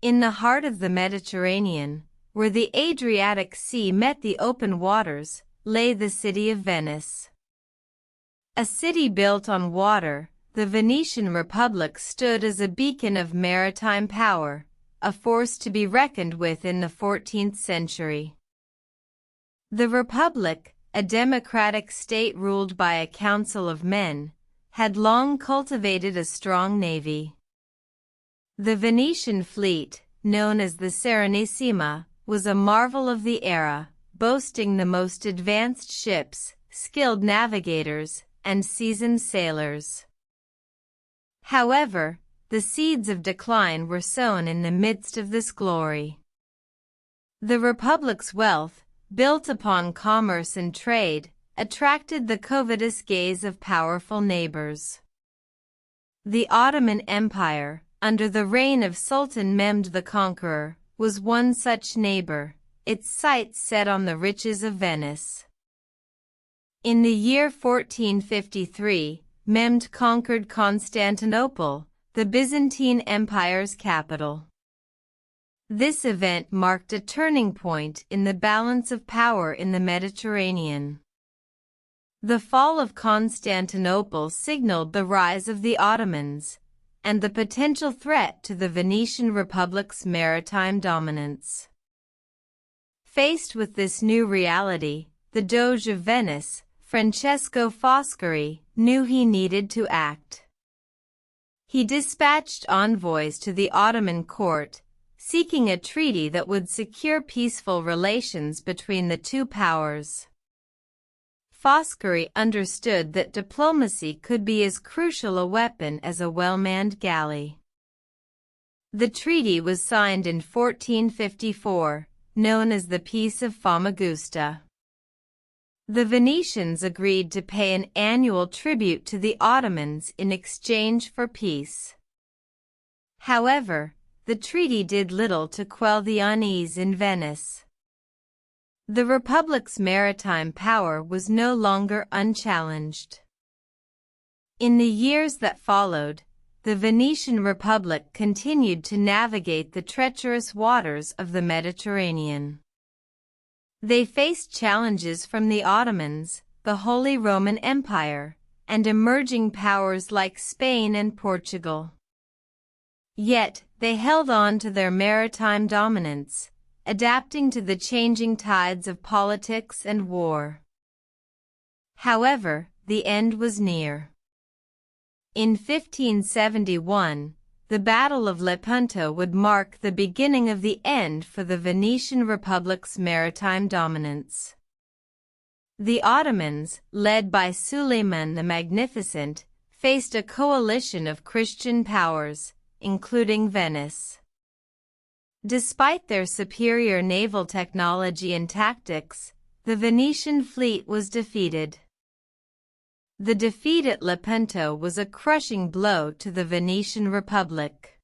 In the heart of the Mediterranean, where the Adriatic Sea met the open waters, lay the city of Venice. A city built on water, the Venetian Republic stood as a beacon of maritime power, a force to be reckoned with in the 14th century. The Republic, a democratic state ruled by a council of men, had long cultivated a strong navy. The Venetian fleet, known as the Serenissima, was a marvel of the era, boasting the most advanced ships, skilled navigators, and seasoned sailors. However, the seeds of decline were sown in the midst of this glory. The Republic's wealth, built upon commerce and trade, attracted the covetous gaze of powerful neighbors. The Ottoman Empire, under the reign of Sultan Mehmed the Conqueror, was one such neighbor, its sights set on the riches of Venice. In the year 1453, Mehmed conquered Constantinople, the Byzantine Empire's capital. This event marked a turning point in the balance of power in the Mediterranean. The fall of Constantinople signaled the rise of the Ottomans, and the potential threat to the Venetian Republic's maritime dominance. Faced with this new reality, the Doge of Venice, Francesco Foscari, knew he needed to act. He dispatched envoys to the Ottoman court, seeking a treaty that would secure peaceful relations between the two powers. Foscari understood that diplomacy could be as crucial a weapon as a well-manned galley. The treaty was signed in 1454, known as the Peace of Famagusta. The Venetians agreed to pay an annual tribute to the Ottomans in exchange for peace. However, the treaty did little to quell the unease in Venice. The Republic's maritime power was no longer unchallenged. In the years that followed, the Venetian Republic continued to navigate the treacherous waters of the Mediterranean. They faced challenges from the Ottomans, the Holy Roman Empire, and emerging powers like Spain and Portugal. Yet, they held on to their maritime dominance, adapting to the changing tides of politics and war. However, the end was near. In 1571, the Battle of Lepanto would mark the beginning of the end for the Venetian Republic's maritime dominance. The Ottomans, led by Suleiman the Magnificent, faced a coalition of Christian powers, including Venice. Despite their superior naval technology and tactics, the Venetian fleet was defeated. The defeat at Lepanto was a crushing blow to the Venetian Republic.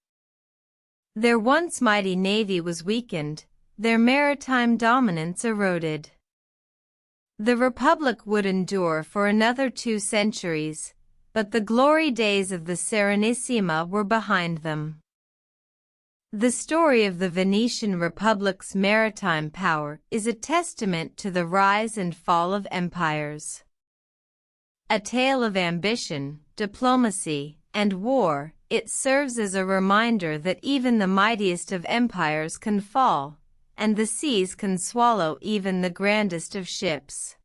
Their once mighty navy was weakened, their maritime dominance eroded. The Republic would endure for another 2 centuries, but the glory days of the Serenissima were behind them. The story of the Venetian Republic's maritime power is a testament to the rise and fall of empires. A tale of ambition, diplomacy, and war, it serves as a reminder that even the mightiest of empires can fall, and the seas can swallow even the grandest of ships.